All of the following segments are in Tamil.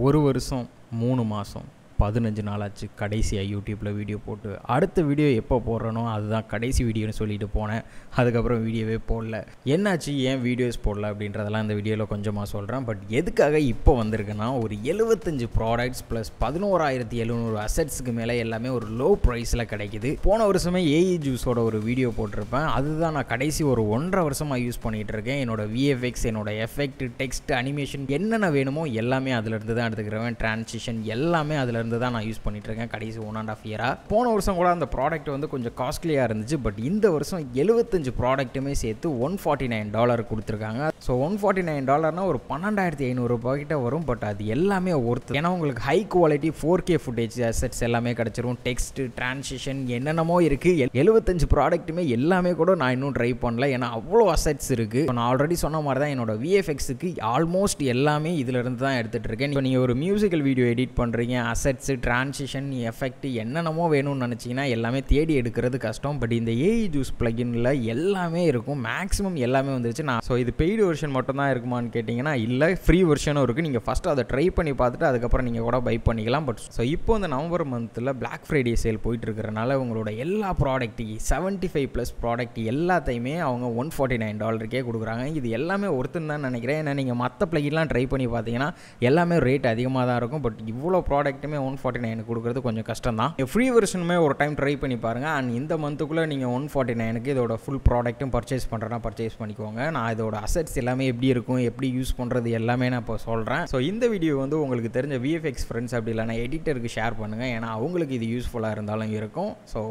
ஒரு வருஷம் 3 மாதம் 15 நாள் ஆச்சு கடைசியாக யூடியூப்பில் வீடியோ போட்டு. அடுத்த வீடியோ எப்போ போடுறனோ அதுதான் கடைசி வீடியோன்னு சொல்லிட்டு போனேன். அதுக்கப்புறம் வீடியோவே போடல. என்னாச்சு, ஏன் வீடியோஸ் போடல அப்படின்றதெல்லாம் இந்த வீடியோவில் கொஞ்சமாக சொல்கிறேன். பட் எதுக்காக இப்போ வந்திருக்குன்னா, ஒரு 75 ப்ராடக்ட்ஸ் ப்ளஸ் 11,700 அசெட்ஸுக்கு மேலே எல்லாமே ஒரு லோ ப்ரைஸில் கிடைக்குது. போன வருஷமே ஏஇ ஜூஸோட ஒரு வீடியோ போட்டிருப்பேன். அதுதான் நான் கடைசி ஒரு 1.5 வருஷமாக யூஸ் பண்ணிகிட்டு இருக்கேன். என்னோட விஎஃப்எக்ஸ், என்னோட எஃபெக்ட், டெக்ஸ்ட், அனிமேஷன் என்னென்ன வேணுமோ எல்லாமே அதிலிருந்து தான் எடுத்துக்கிறேன். டிரான்சிஷன் எல்லாமே அதிலிருந்து தான் நான் யூஸ் பண்ணிட்டு இருக்கேன் கடைசி 1.5 இயரா. போன வருஷம் கூட அந்த ப்ராடக்ட் வந்து கொஞ்சம் காஸ்ட்லியாக இருந்துச்சு. பட் இந்த வருஷம் 75 ப்ராடக்ட்டுமே சேர்த்து $149 கொடுத்துருக்காங்க. ஸோ $149 ஒரு 12,500 ரூபாய்கிட்ட வரும். பட் அது எல்லாமே ஒர்த்து. ஏன்னா உங்களுக்கு high quality 4K footage assets எல்லாமே கிடச்சிரும். டெக்ஸ்ட், டிரான்சிஷன் என்னென்னமோ இருக்குது. 75 ப்ராடக்ட்டுமே எல்லாமே கூட நான் இன்னும் ட்ரை பண்ணல. ஏன்னா அவ்வளோ அசெட்ஸ் இருக்குது. நான் ஆல்ரெடி சொன்ன மாதிரி தான் என்னோட விஎஃப்எக்ஸுக்கு ஆல்மோஸ்ட் எல்லாமே இதிலிருந்து தான் எடுத்துகிட்டு இருக்கேன். இப்போ நீங்கள் ஒரு மியூசிக்கல் வீடியோ எடிட் பண்ணுறீங்க, அசெட்ஸ், டிரான்சிஷன், எஃபெக்ட் என்னென்னமோ வேணும்னு நினச்சிங்கன்னா எல்லாமே தேடி எடுக்கிறது கஷ்டம். பட் இந்த ஏஇ ஜூஸ் பிளகின்ல எல்லாமே இருக்கும். மேக்ஸிமம் எல்லாமே வந்துருச்சு. ஸோ இது பெய்டு வெர்ஷன் மட்டும் தான் இருக்குமான்னு கேட்டிங்கன்னா இல்லை, ஃப்ரீ வெர்ஷனும் இருக்குது. நீங்கள் ஃபஸ்ட்டு அதை ட்ரை பண்ணி பார்த்துட்டு அதுக்கப்புறம் நீங்கள் கூட பை பண்ணிக்கலாம். பட் ஸோ இப்போ இந்த நவம்பர் மந்தில் பிளாக் ஃப்ரைடே சேல் போயிட்டு இருக்கிறனால உங்களோட எல்லா ப்ராடக்ட் 75+ ப்ராடக்ட் எல்லாத்தையுமே அவங்க $149 கொடுக்குறாங்க. இது எல்லாமே ஒருத்தன் தான் நினைக்கிறேன். ஏன்னா நீங்கள் மற்ற பிளகின்லாம் ட்ரை பண்ணி பார்த்தீங்கன்னா எல்லாமே ரேட் அதிகமாக தான் இருக்கும். பட் இவ்வளோ ப்ராடக்ட்டுமே $149 கொடுக்குறது கொஞ்சம் கஷ்டம் தான். ஃப்ரீ வெர்ஷனுமே ஒரு டைம் ட்ரை பண்ணி பாருங்கள். அண்ட் இந்த மந்த்துக்குள்ளே நீங்கள் $149 இதோட ஃபுல் ப்ராடக்ட்டும் பர்ச்சேஸ் பண்ணுறேன்னா பர்ச்சேஸ் பண்ணிக்கோங்க. நான் இதோட அசெட்ஸ் எல்லாமே எப்படி இருக்கும், எப்படி யூஸ் பண்ணுறது எல்லாமே நான் இப்போ சொல்கிறேன். ஸோ இந்த வீடியோ வந்து உங்களுக்கு தெரிஞ்ச விஎஃப்எக்ஸ் ஃப்ரெண்ட்ஸ் அப்படி இல்லைனா எடிட்டருக்கு ஷேர் பண்ணுங்கள். ஏன்னா அவங்களுக்கு இது யூஸ்ஃபுல்லாக இருந்தாலும் இருக்கும். ஸோ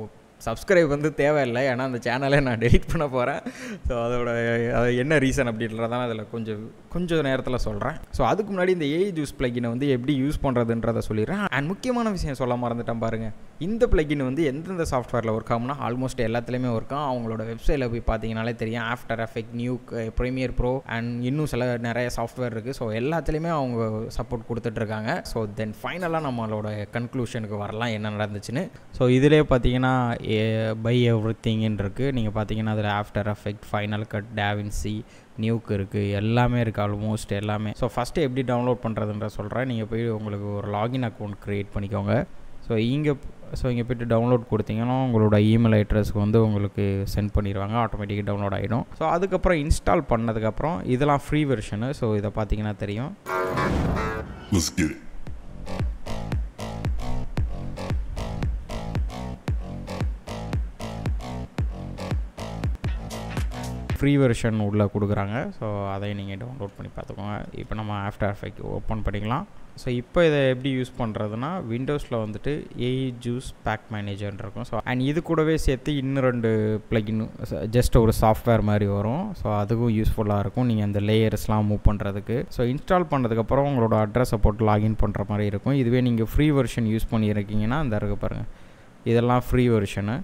சப்ஸ்கிரைப் வந்து தேவையில்லை, ஏன்னா அந்த சேனலை நான் டெலிட் பண்ண போகிறேன். ஸோ அது என்ன ரீசன் அப்படின்றதான் அதில் கொஞ்சம் நேரத்தில் சொல்கிறேன். ஸோ அதுக்கு முன்னாடி இந்த ஏஇ ஜூஸ் பிளகினை வந்து எப்படி யூஸ் பண்ணுறதுன்றதை சொல்லிடுறேன். அண்ட் முக்கியமான விஷயம் சொல்ல மறந்துட்டேன் பாருங்கள். இந்த பிளகின் வந்து எந்தெந்த சாஃப்ட்வேரில் ஒர்க் ஆகும்னா ஆல்மோஸ்ட் எல்லாத்துலேயுமே ஒர்க் ஆகும். அவங்களோட வெப்சைட்டில் போய் பார்த்தீங்கனாலே தெரியும். After effect, Nuke, Premiere Pro and இன்னும் நிறைய சாஃப்ட்வேர் இருக்குது. ஸோ எல்லாத்துலேயுமே அவங்க சப்போர்ட் கொடுத்துட்ருக்காங்க. ஸோ தென் ஃபைனலாக நம்மளோட கன்க்ளூஷனுக்கு வரலாம் என்ன நடந்துச்சுன்னு. ஸோ இதிலே பார்த்தீங்கன்னா பை எவ்ரிதிங்னு இருக்குது. நீங்கள் பார்த்தீங்கன்னா அதில் after effect, final cut, DaVinci, Nuke இருக்குது, எல்லாமே இருக்குது ஆல்மோஸ்ட் எல்லாமே. ஸோ ஃபஸ்ட்டு எப்படி டவுன்லோட் பண்ணுறதுன்ற சொல்கிறேன். நீங்கள் போய் உங்களுக்கு ஒரு லாகின் அக்கௌண்ட் க்ரியேட் பண்ணிக்கோங்க. ஸோ இங்கே போய்ட்டு டவுன்லோட் கொடுத்தீங்கன்னா உங்களோட இமெயில் அட்ரஸ்க்கு வந்து உங்களுக்கு சென்ட் பண்ணிடுவாங்க. ஆட்டோமேட்டிக்காக டவுன்லோட் ஆகிடும். ஸோ அதுக்கப்புறம் இன்ஸ்டால் பண்ணதுக்கப்புறம் இதெல்லாம் ஃப்ரீ வெர்ஷனு. ஸோ இதை பார்த்தீங்கன்னா தெரியும். ஃப்ரீ வெர்ஷன் உள்ளே கொடுக்குறாங்க. ஸோ அதை நீங்கள் டவுன்லோட் பண்ணி பார்த்துக்கோங்க. இப்போ நம்ம ஆஃப்டர் எஃபெக்ட் ஓப்பன் பண்ணிக்கலாம். ஸோ இப்போ இதை எப்படி யூஸ் பண்ணுறதுனா, விண்டோஸில் வந்துட்டு ஏஇ ஜூஸ் பேக் மேனேஜர்னு இருக்கும். ஸோ அண்ட் இது கூடவே சேர்த்து இன்னும் 2 பிளகின் ஜஸ்ட் ஒரு சாஃப்ட்வேர் மாதிரி வரும். ஸோ அதுக்கும் யூஸ்ஃபுல்லாக இருக்கும் நீங்கள் அந்த லேயர்ஸ்லாம் மூவ் பண்ணுறதுக்கு. ஸோ இன்ஸ்டால் பண்ணதுக்கப்புறம் உங்களோட அட்ரஸை போட்டு லாகின் பண்ணுற மாதிரி இருக்கும். இதுவே நீங்கள் ஃப்ரீ வெர்ஷன் யூஸ் பண்ணியிருக்கீங்கன்னா அந்த இருக்க பாருங்கள், இதெல்லாம் ஃப்ரீ வெர்ஷனு.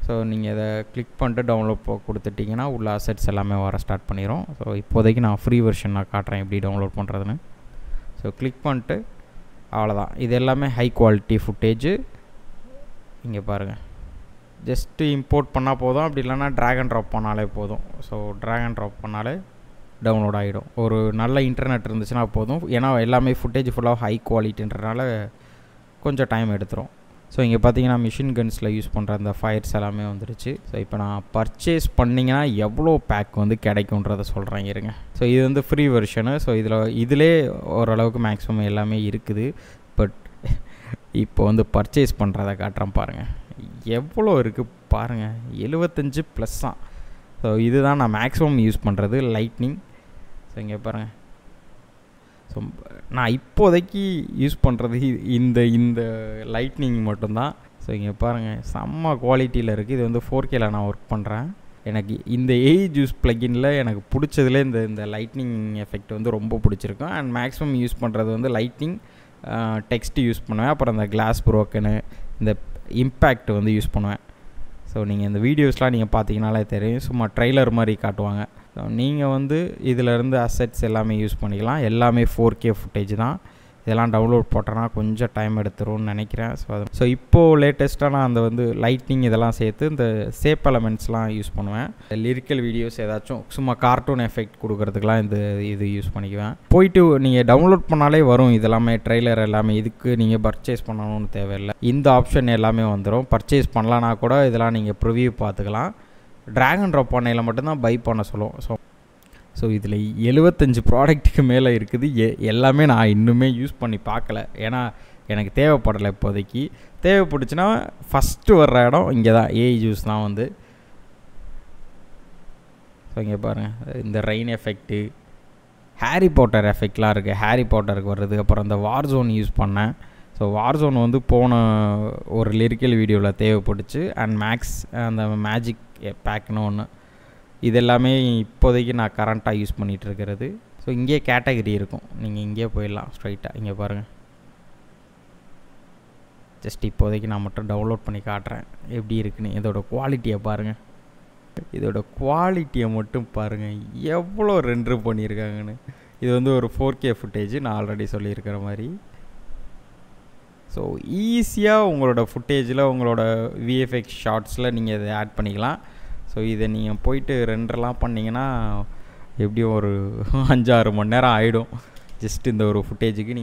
ஸோ நீங்கள் இதை கிளிக் பண்ணிட்டு டவுன்லோட் கொடுத்துட்டிங்கன்னா உள்ள அசெட்ஸ் எல்லாமே வர ஸ்டார்ட் பண்ணிடும். ஸோ இப்போதைக்கு நான் ஃப்ரீ வெர்ஷன் நான் காட்டுறேன் எப்படி டவுன்லோட் பண்ணுறதுன்னு. ஸோ கிளிக் பண்ணிட்டு அவ்வளோதான். இது எல்லாமே ஹை குவாலிட்டி ஃபுட்டேஜு. இங்கே பாருங்கள், ஜஸ்ட்டு இம்போர்ட் பண்ணால் போதும். அப்படி இல்லைனா ட்ராக் அண்ட் ட்ராப் பண்ணாலே போதும். ஸோ ட்ராக் அண்ட் ட்ராப் பண்ணாலே டவுன்லோட் ஆகிடும். ஒரு நல்ல இன்டர்நெட் இருந்துச்சுன்னா போதும். ஏன்னா எல்லாமே ஃபுட்டேஜ் ஃபுல்லாக ஹை குவாலிட்டின்றனால கொஞ்சம் டைம் எடுத்துரும். ஸோ இங்கே பார்த்தீங்கன்னா மிஷின் கன்ஸில் யூஸ் பண்ணுற அந்த ஃபயர்ஸ் எல்லாமே வந்துருச்சு. ஸோ இப்போ நான் பர்ச்சேஸ் பண்ணிங்கன்னா எவ்வளோ பேக் வந்து கிடைக்குன்றதை சொல்கிறேன் இருங்க. ஸோ இது வந்து ஃப்ரீ வெர்ஷனு. ஸோ இதிலே ஓரளவுக்கு மேக்ஸிமம் எல்லாமே இருக்குது. பட் இப்போ வந்து பர்ச்சேஸ் பண்ணுறதை காட்டுறேன் பாருங்கள், எவ்வளோ இருக்குது பாருங்கள், 75+ தான். ஸோ இதுதான் நான் மேக்ஸிமம் யூஸ் பண்ணுறது, லைட்னிங். ஸோ இங்கே பாருங்கள், ஸோ நான் இப்போதைக்கு யூஸ் பண்ணுறது இந்த லைட்னிங் மட்டும்தான். ஸோ இங்கே பாருங்கள், செம்ம குவாலிட்டியில் இருக்குது. இது வந்து 4Kல நான் ஒர்க் பண்ணுறேன். எனக்கு இந்த ஏஇ ஜூஸ் பிளகின்ல எனக்கு பிடிச்சதுல இந்த லைட்னிங் எஃபெக்ட் வந்து ரொம்ப பிடிச்சிருக்கும். அண்ட் மேக்ஸிமம் யூஸ் பண்ணுறது வந்து லைட்னிங், டெக்ஸ்ட் யூஸ் பண்ணுவேன். அப்புறம் இந்த கிளாஸ் ப்ரோக்கனு, இந்த இம்பேக்ட் வந்து யூஸ் பண்ணுவேன். ஸோ நீங்கள் இந்த வீடியோஸ்லாம் நீங்கள் பார்த்தீங்கனாலே தெரியும், சும்மா ட்ரெய்லர் மாதிரி காட்டுவாங்க. ஸோ நீங்கள் வந்து இதிலேருந்து அசெட்ஸ் எல்லாமே யூஸ் பண்ணிக்கலாம். எல்லாமே 4K ஃபுட்டேஜ் தான். இதெல்லாம் டவுன்லோட் போட்டேன்னா கொஞ்சம் டைம் எடுத்துரும்னு நினைக்கிறேன். ஸோ இப்போது லேட்டஸ்ட்டாக நான் அந்த வந்து லைட்னிங் இதெல்லாம் சேர்த்து இந்த சேப் எலமெண்ட்ஸ்லாம் யூஸ் பண்ணுவேன். லிரிக்கல் வீடியோஸ் ஏதாச்சும் சும்மா கார்ட்டூன் எஃபெக்ட் கொடுக்கறதுக்கெலாம் இது யூஸ் பண்ணிக்குவேன். போயிட்டு நீங்கள் டவுன்லோட் பண்ணாலே வரும் இதெல்லாமே, ட்ரெய்லர் எல்லாமே. இதுக்கு நீங்கள் பர்ச்சேஸ் பண்ணணும்னு தேவையில்லை, இந்த ஆப்ஷன் எல்லாமே வந்துடும். பர்ச்சேஸ் பண்ணலான்னா கூட இதெல்லாம் நீங்கள் ப்ரிவியூ பார்த்துக்கலாம். ட்ராக் அண்ட் ட்ராப் பண்ணையில் மட்டும்தான் பை பண்ண சொல்லுவோம். ஸோ இதில் 75 ப்ராடக்ட்டுக்கு மேலே இருக்குது. எல்லாமே நான் இன்னுமே யூஸ் பண்ணி பார்க்கல, ஏன்னா எனக்கு தேவைப்படலை இப்போதைக்கு. தேவைப்பட்டுச்சுன்னா ஃபஸ்ட்டு வர்ற இடம் இங்கே தான், ஏஐ ஜூஸ் தான் வந்து. ஸோ இங்கே பாருங்கள், இந்த ரெயின் எஃபெக்ட்டு, ஹாரி பாட்டர் எஃபெக்ட்லாம் இருக்குது. ஹாரி பாட்டருக்கு வர்றது. அப்புறம் இந்த வார் ஜோன் யூஸ் பண்ணேன். ஸோ வார் ஜோன் வந்து போன ஒரு லிரிக்கல் வீடியோவில் தேவைப்பட்டுச்சு. அண்ட் மேக்ஸ் அந்த மேஜிக் பேக்னு ஒன்று, இது எல்லாமே இப்போதைக்கு நான் கரண்ட்டாக யூஸ் பண்ணிகிட்டு இருக்கிறது. ஸோ இங்கே கேட்டகரி இருக்கும், நீங்கள் இங்கே போயிடலாம் ஸ்ட்ரைட்டாக. இங்கே பாருங்கள், ஜஸ்ட் இப்போதைக்கு நான் மட்டும் டவுன்லோட் பண்ணி காட்டுறேன் எப்படி இருக்குன்னு. இதோட குவாலிட்டியை பாருங்கள், இதோட குவாலிட்டியை மட்டும் பாருங்கள், எவ்வளோ ரெண்டர் பண்ணியிருக்காங்கன்னு. இது வந்து ஒரு 4K ஃபுட்டேஜ், நான் ஆல்ரெடி சொல்லியிருக்கிற மாதிரி. ஸோ ஈஸியாக உங்களோட ஃபுட்டேஜில், உங்களோட விஎஃப்எக்ஸ் ஷார்ட்ஸில் நீங்கள் இதை ஆட் பண்ணிக்கலாம். ஸோ இதை நீங்கள் போயிட்டு ரெண்டரெலாம் பண்ணிங்கன்னா எப்படியும் ஒரு 5-6 மணி நேரம் ஆகிடும். ஜஸ்ட்டு இந்த ஒரு ஃபுட்டேஜுக்கு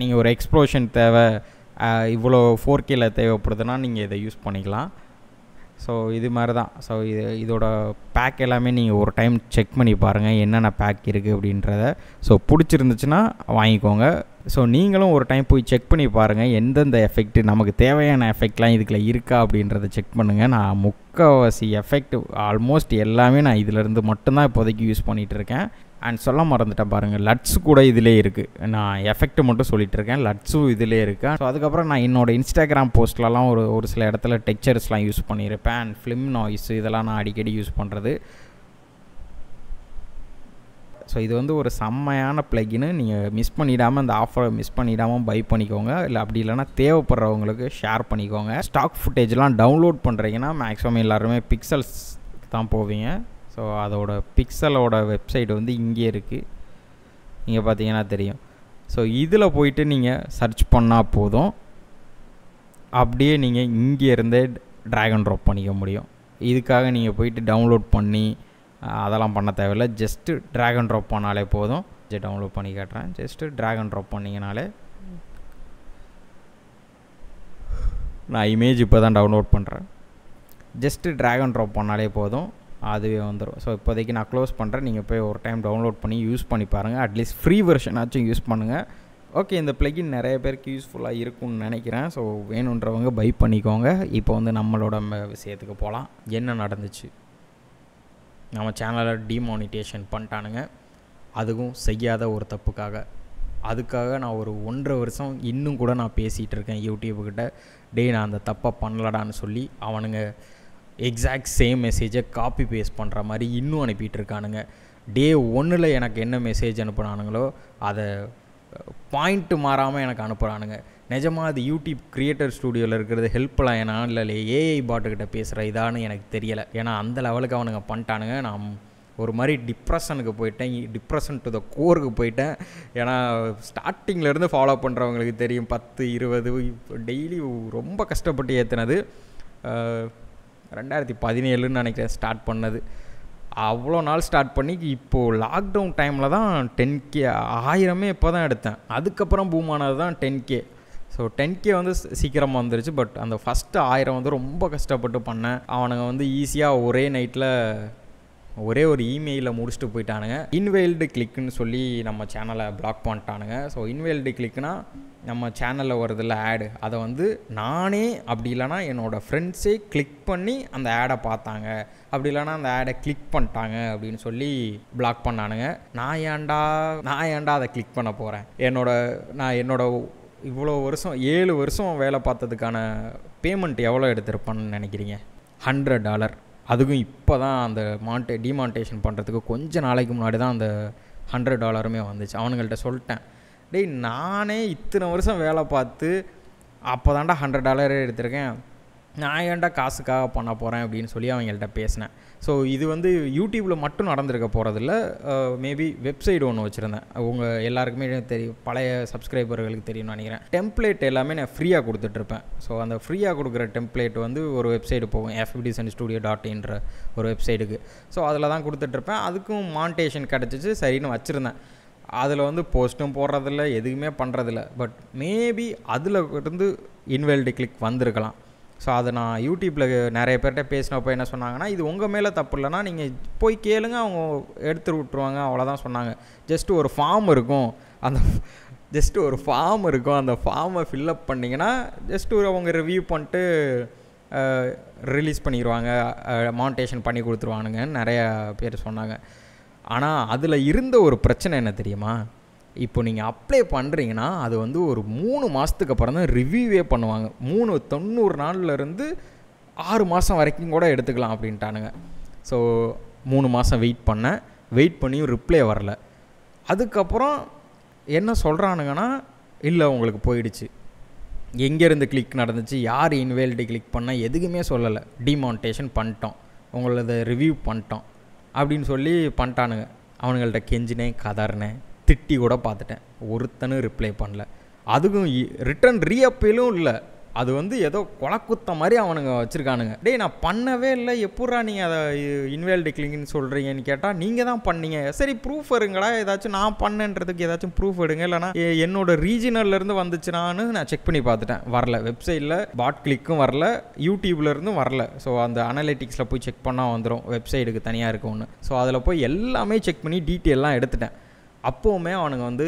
நீங்கள் ஒரு எக்ஸ்ப்ளோஷன் தேவை, இவ்வளோ 4Kல தேவைப்படுதுன்னா நீங்கள் இதை யூஸ் பண்ணிக்கலாம். ஸோ இது மாதிரி தான். ஸோ இதோட பேக் எல்லாமே நீங்கள் ஒரு டைம் செக் பண்ணி பாருங்கள் என்னென்ன பேக் இருக்குது அப்படின்றத. ஸோ பிடிச்சிருந்துச்சுன்னா வாங்கிக்கோங்க. ஸோ நீங்களும் ஒரு டைம் போய் செக் பண்ணி பாருங்கள், எந்தெந்த எஃபெக்ட்டு நமக்கு தேவையான எஃபெக்ட்லாம் இதுக்குள்ள இருக்கா அப்படின்றத செக் பண்ணுங்கள். நான் முக்கால்வாசி எஃபெக்ட் ஆல்மோஸ்ட் எல்லாமே நான் இதிலேருந்து மட்டும்தான் இப்போதைக்கு யூஸ் பண்ணிகிட்ருக்கேன். அண்ட் சொல்ல மறந்துட்டேன் பாருங்கள், லட்ஸ் கூட இதிலே இருக்குது. நான் எஃபெக்ட் மட்டும் சொல்லிகிட்ருக்கேன், லட்ஸும் இதிலே இருக்குது. ஸோ அதுக்கப்புறம் நான் என்னோடய இன்ஸ்டாகிராம் போஸ்ட்லலாம் ஒரு சில இடத்துல டெக்ஸ்சர்ஸ்லாம் யூஸ் பண்ணியிருப்பேன். அண்ட் ஃபிலிம் நாய்ஸ் இதெல்லாம் நான் அடிக்கடி யூஸ் பண்ணுறது. ஸோ இது வந்து ஒரு செம்மையான ப்ளகின்னு, நீங்கள் மிஸ் பண்ணிடாமல், அந்த ஆஃபரை மிஸ் பண்ணிடாமல் பை பண்ணிக்கோங்க. இல்லை அப்படி இல்லைனா தேவைப்படுறவங்களுக்கு ஷேர் பண்ணிக்கோங்க. ஸ்டாக் ஃபுட்டேஜ்லாம் டவுன்லோட் பண்ணுறீங்கன்னா மேக்ஸிமம் எல்லாருமே பிக்சல்ஸ் தான் போவீங்க. ஸோ அதோட பிக்சலோட வெப்சைட் வந்து இங்கே இருக்குது, இங்கே பார்த்தீங்கன்னா தெரியும். ஸோ இதில் போயிட்டு நீங்கள் சர்ச் பண்ணால் போதும், அப்படியே நீங்கள் இங்கேருந்தே ட்ராக் அண்ட் ட்ராப் பண்ணிக்க முடியும். இதுக்காக நீங்கள் போயிட்டு டவுன்லோட் பண்ணி அதெல்லாம் பண்ண தேவையில்லை. ஜஸ்ட்டு ட்ராக் அண்ட் ட்ராப் பண்ணாலே போதும். டவுன்லோட் பண்ணி காட்டுறேன். ஜஸ்ட்டு ட்ராக் அண்ட் ட்ராப் பண்ணிங்கனாலே, நான் இமேஜ் இப்போ தான் டவுன்லோட் பண்ணுறேன். ஜஸ்ட்டு ட்ராக் அண்ட் ட்ராப் பண்ணாலே போதும், அதுவே வந்துடும். ஸோ இப்போதைக்கு நான் க்ளோஸ் பண்ணுறேன். நீங்கள் போய் ஒரு டைம் டவுன்லோட் பண்ணி யூஸ் பண்ணி பாருங்கள். அட்லீஸ்ட் ஃப்ரீ வெர்ஷனாச்சும் யூஸ் பண்ணுங்கள். ஓகே, இந்த ப்ளகின் நிறைய பேருக்கு யூஸ்ஃபுல்லாக இருக்கும்னு நினைக்கிறேன். ஸோ வேணுன்றவங்க பை பண்ணிக்கோங்க. இப்போ வந்து நம்மளோட விஷயத்துக்கு போகலாம். என்ன நடந்துச்சு? நம்ம சேனலை டிமானிட்டேஷன் பண்ணிட்டானுங்க, அதுவும் செய்யாத ஒரு தப்புக்காக. அதுக்காக நான் ஒரு 1.5 வருஷம் இன்னும் கூட நான் பேசிகிட்டு இருக்கேன் யூடியூப்கிட்ட, நான் அந்த தப்பை பண்ணலடான்னு சொல்லி. அவனுங்க எக்ஸாக்ட் சேம் மெசேஜை காப்பி பேஸ்ட் பண்ணுற மாதிரி இன்னும் அனுப்பிட்டு இருக்கானுங்க. டே 1ல் எனக்கு என்ன மெசேஜ் அனுப்புனானுங்களோ அதை பாயிண்ட்டு மாறாமல் எனக்கு அனுப்புகிறானுங்க. நிஜமாக அது யூடியூப் கிரியேட்டர் ஸ்டூடியோவில் இருக்கிறது ஹெல்ப்லாம் ஏன்னா இல்லை ஏஐ பாட்டுக்கிட்ட பேசுகிற இதான்னு எனக்கு தெரியலை. ஏன்னா அந்த லெவலுக்கு அவனுங்க பண்ணிட்டானுங்க. நான் ஒரு மாதிரி டிப்ரெஷனுக்கு போயிட்டேன், டிப்ரெஷன் டு த கோருக்கு போயிட்டேன். ஏன்னா ஸ்டார்டிங்லேருந்து ஃபாலோ பண்ணுறவங்களுக்கு தெரியும், 10-20 டெய்லி ரொம்ப கஷ்டப்பட்டு ஏற்றுனது. 2017ன்னு நினைக்கிறேன் ஸ்டார்ட் பண்ணது. அவ்வளோ நாள் ஸ்டார்ட் பண்ணி இப்போது லாக்டவுன் டைமில் தான் 10K 1000 இப்போ தான் எடுத்தேன். அதுக்கப்புறம் பூமானது தான் 10K. ஸோ 10K வந்து சீக்கிரமாக வந்துருச்சு. பட் அந்த ஃபஸ்ட்டு 1000 வந்து ரொம்ப கஷ்டப்பட்டு பண்ணேன். அவனுங்க வந்து ஈஸியாக ஒரே நைட்டில் ஒரே ஒரு இமெயிலில் முடிச்சுட்டு போயிட்டானுங்க. இன்வேல்டு கிளிக்குன்னு சொல்லி நம்ம சேனலை பிளாக் பண்ணிட்டானுங்க. ஸோ இன்வேல்டு கிளிக்னால் நம்ம சேனலில் வருதில்ல ஆடு, அதை வந்து நானே அப்படி இல்லைனா என்னோடய ஃப்ரெண்ட்ஸே கிளிக் பண்ணி அந்த ஆடை பார்த்தாங்க, அப்படி இல்லைனா அந்த ஆடை கிளிக் பண்ணிட்டாங்க அப்படின்னு சொல்லி பிளாக் பண்ணானுங்க. நான் ஏன்டா அதை கிளிக் பண்ண போகிறேன்? என்னோட இவ்வளோ வருஷம் 7 வருஷம் வேலை பார்த்ததுக்கான பேமெண்ட் எவ்வளோ எடுத்திருப்பான்னு நினைக்கிறீங்க? $100. அதுக்கும் இப்போ தான் அந்த டிமானிட்டேஷன் பண்ணுறதுக்கு கொஞ்சம் நாளைக்கு முன்னாடி தான் அந்த $100 வந்துச்சு. அவனுங்கள்ட்ட சொல்லிட்டேன், நானே இத்தனை வருஷம் வேலை பார்த்து அப்போ தாண்டா $100 எடுத்திருக்கேன், நான் ஏன்டா காசுக்காக பண்ண போகிறேன் அப்படின்னு சொல்லி அவங்கள்ட்ட பேசினேன். ஸோ இது வந்து யூடியூப்பில் மட்டும் நடந்திருக்க போகிறதில்ல. மேபி வெப்சைட் ஒன்று வச்சுருந்தேன். உங்கள் எல்லாருக்குமே தெரியும், பழைய சப்ஸ்கிரைபர்களுக்கு தெரியும்னு நினைக்கிறேன். டெம்ப்ளேட் எல்லாமே நான் ஃப்ரீயாக கொடுத்துட்ருப்பேன். ஸோ அந்த ஃப்ரீயாக கொடுக்குற டெம்ப்ளேட் வந்து ஒரு வெப்சைட்டு போகும், fbdesign.studio.in ஒரு வெப்சைட்டுக்கு. ஸோ அதில் தான் கொடுத்துட்ருப்பேன். அதுக்கும் மானிட்டேஷன் கிடச்சிச்சு, சரின்னு வச்சுருந்தேன். அதில் வந்து போஸ்ட்டும் போடுறதில்ல, எதுவுமே பண்ணுறதில்ல. பட் மேபி அதில் இருந்து இன்வாலிட் கிளிக் வந்திருக்கலாம். ஸோ அதை நான் யூடியூப்பில் நிறைய பேர்கிட்ட பேசினப்போ என்ன சொன்னாங்கன்னா, இது உங்கள் மேலே தப்பு இல்லைனா நீங்கள் போய் கேளுங்க, அவங்க எடுத்து விட்ருவாங்க, அவ்வளோதான் சொன்னாங்க. ஜஸ்ட்டு ஒரு ஃபார்ம் இருக்கும், அந்த ஃபார்மை ஃபில்லப் பண்ணிங்கன்னா ஜஸ்ட்டு அவங்க ரிவ்யூ பண்ணிட்டு ரிலீஸ் பண்ணிடுவாங்க, மானிட்டேஷன் பண்ணி கொடுத்துருவானுங்கன்னு நிறையா பேர் சொன்னாங்க. ஆனால் அதில் இருந்த ஒரு பிரச்சனை என்ன தெரியுமா? இப்போ நீங்கள் அப்ளை பண்ணுறீங்கன்னா அது வந்து ஒரு 3 மாதத்துக்கு அப்புறம் தான் ரிவ்யூவே பண்ணுவாங்க. 90 நாள்லேருந்து 6 மாதம் வரைக்கும் கூட எடுத்துக்கலாம் அப்படின்ட்டானுங்க. ஸோ 3 மாதம் வெயிட் பண்ணியும் ரிப்ளை வரல. அதுக்கப்புறம் என்ன சொல்கிறானுங்கன்னா, இல்லை உங்களுக்கு போயிடுச்சு, எங்கேருந்து கிளிக் நடந்துச்சு, யார் இன்வாலிட் கிளிக் பண்ணால் எதுக்குமே சொல்லலை, டிமானிட்டேஷன் பண்ணிட்டோம், உங்களது ரிவ்யூ பண்ணிட்டோம் அப்படின்னு சொல்லி பண்ணிட்டானுங்க. அவனுங்கள்ட்ட கெஞ்சினேன், கதறினேன், திட்டி கூட பார்த்துட்டேன், ஒருத்தனும் ரிப்ளை பண்ணல. அதுக்கும் ரிட்டன் ரீஅப்பீலும் இல்லை. அது வந்து ஏதோ கொலக்குத்த மாதிரி அவனுங்க வச்சுருக்கானுங்க. டேய் நான் பண்ணவே இல்லை, எப்பட்றா நீங்கள் அதை இன்வாலிட் கிளிக்னு சொல்கிறீங்கன்னு கேட்டால் நீங்கள் தான் பண்ணீங்க. சரி ப்ரூஃப் எடுங்களா, ஏதாச்சும் நான் பண்ணன்றதுக்கு ஏதாச்சும் ப்ரூஃப் எடுங்க, இல்லைனா என்னோட ரீஜனல்லேருந்து வந்துச்சுனான்னு நான் செக் பண்ணி பார்த்துட்டேன், வரல. வெப்சைட்டில் பாட் கிளிக்கும் வரல, யூடியூப்லேருந்தும் வரல. ஸோ அந்த அனலிட்டிக்ஸில் போய் செக் பண்ணால் வந்துடும், வெப்சைட்டுக்கு தனியாக இருக்கும் ஒன்று. ஸோ அதில் போய் எல்லாமே செக் பண்ணி டீட்டெயிலெலாம் எடுத்துட்டேன். அப்போவுமே அவனுங்க வந்து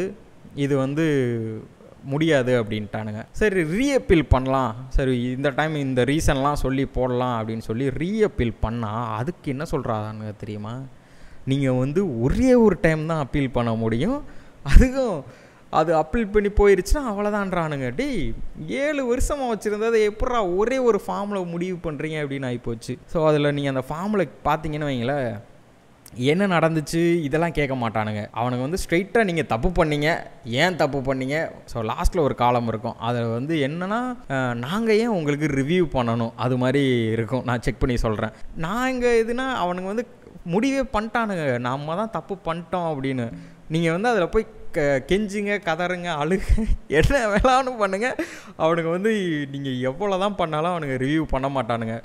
இது வந்து முடியாது அப்படின்ட்டானுங்க. சரி ரீஅப்பீல் பண்ணலாம், சரி இந்த டைம் இந்த ரீசன்லாம் சொல்லி போடலாம் அப்படின்னு சொல்லி ரீஅப்பீல் பண்ணால் அதுக்கு என்ன சொல்கிறாங்க தெரியுமா? நீங்கள் வந்து ஒரே ஒரு டைம் தான் அப்பீல் பண்ண முடியும், அதுக்கும் அது அப்பீல் பண்ணி போயிடுச்சுன்னா அவ்வளோதான்றானுங்க. டேய் 7 வருஷமாக வச்சுருந்ததை எப்பட்றா ஒரே ஒரு ஃபார்மில் முடிவு பண்ணுறீங்க அப்படின்னு ஆகிப்போச்சு. ஸோ அதில் நீங்கள் அந்த ஃபார்மில் பார்த்தீங்கன்னு வைங்களேன், என்ன நடந்துச்சு இதெல்லாம் கேட்க மாட்டானுங்க. அவனுங்க வந்து ஸ்ட்ரெயிட்டாக நீங்கள் தப்பு பண்ணீங்க, ஏன் தப்பு பண்ணீங்க, ஸோ லாஸ்ட்டில் ஒரு காலம் இருக்கும், அதில் வந்து என்னென்னா நாங்கள் ஏன் உங்களுக்கு ரிவ்யூ பண்ணணும், அது மாதிரி இருக்கும். நான் செக் பண்ணி சொல்கிறேன். நான் இங்கே எதுனா அவனுங்க வந்து முடிவே பண்ணிட்டானுங்க, நம்ம தான் தப்பு பண்ணிட்டோம் அப்படின்னு. நீங்கள் வந்து அதில் போய் கெஞ்சுங்க, கதறுங்க, அழுக, என்ன வேளான்னு பண்ணுங்கள், அவனுங்க வந்து நீங்கள் எவ்வளோ தான் பண்ணாலும் அவனுங்க ரிவ்யூ பண்ண மாட்டானுங்க.